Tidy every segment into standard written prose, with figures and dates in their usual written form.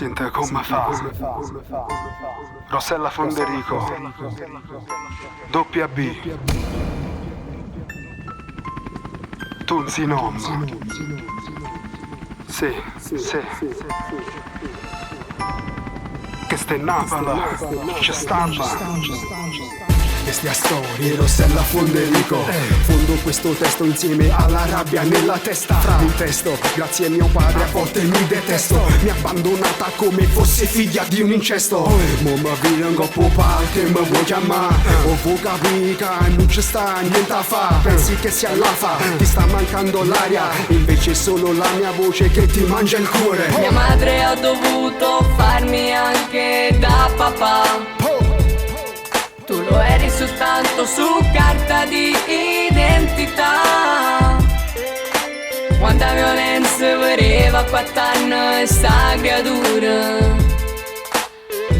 Sente come fa. Rossella Fonderico, doppia B, Tunzi Nom. Sì. Che stai in Napoli, ci stava. Questa storia, Rossella Fonderico. Fondo questo testo insieme alla rabbia nella testa. Il testo, grazie a mio padre a volte mi detesto. Mi ha abbandonata come fosse figlia di un incesto. Mo mi vengo popal che mi vuoi chiamare. O vuoi capire che non ci sta niente a fa. Pensi che sia l'afa, ti sta mancando l'aria. Invece è solo la mia voce che ti mangia il cuore. Mia madre ha dovuto farmi anche da papà. Tu lo eri soltanto su carta di identità. Quanta violenza voleva 4 anni sta creatura.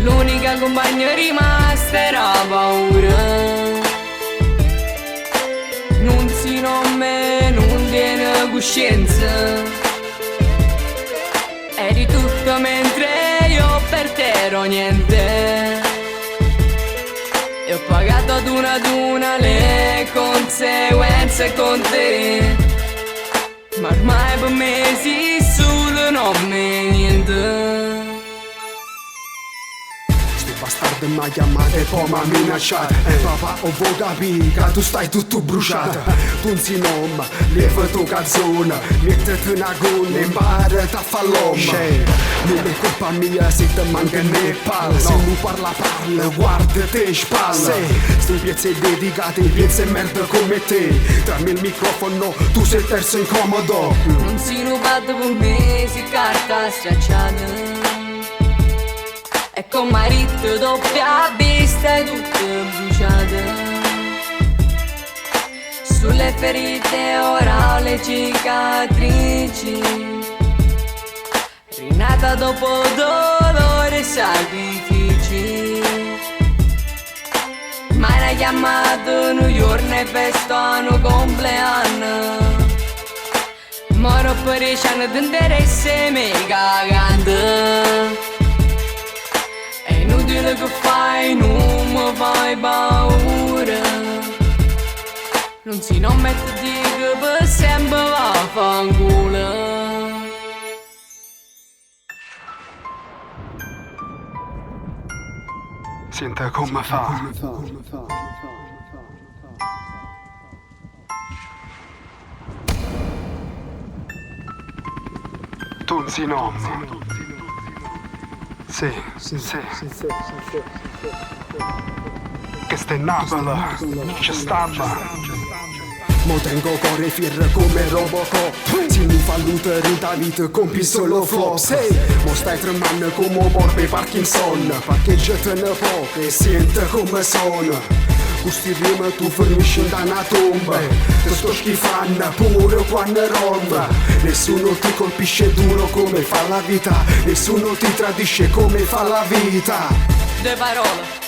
L'unica compagna rimasta era paura. Non si nome, non tiene coscienza. Eri tutto mentre io per te ero niente. E ho pagato ad una le conseguenze con te. Ma ormai per mesi solo non me niente. Bastardo mi ha chiamato e poi mi ha minacciato. Papà, ho vuoi capire che tu stai tutto bruciato. Tu non si nome, leva tua canzone, mettiti una gonna e impara a fare l'uomo. Non è colpa mia se ti manca né palla. Se non parla, guarda te spalle. Sti piezze dedicate, piezze merda come te. Trammi il microfono, tu sei terzo incomodo. Non si rubato per mesi, carta stracciata. E con marito doppia vista e tutte bruciate. Sulle ferite ora ho le cicatrici. Rinata dopo dolore e sacrifici. Ma l'hai chiamato New York e festono compleanno. Moro per i ciani di interesse me cagando. È inutile che fai, non mi fai paura. Non si non mette di che per sempre va a fanculo. Sente come fa. Tunzi Nom. Sì. Che stai in Napoli, ci stava. Mo tengo cuore fier come Robocop. Se mi fa l'uterita vita compi solo flop. Mo stai tremando come un morbe Parkinson. Parcheggiati un po' e sente come sono. Questi rima tu fermisci da una tomba. Ti sto schifando pure quando romba. Nessuno ti colpisce duro come fa la vita. Nessuno ti tradisce come fa la vita. 2 parole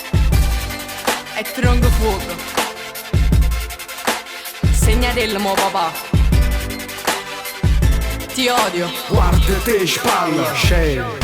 e tronco fuoco. Segnatelo mo papà. Ti odio. Guarda te spalla, scemo.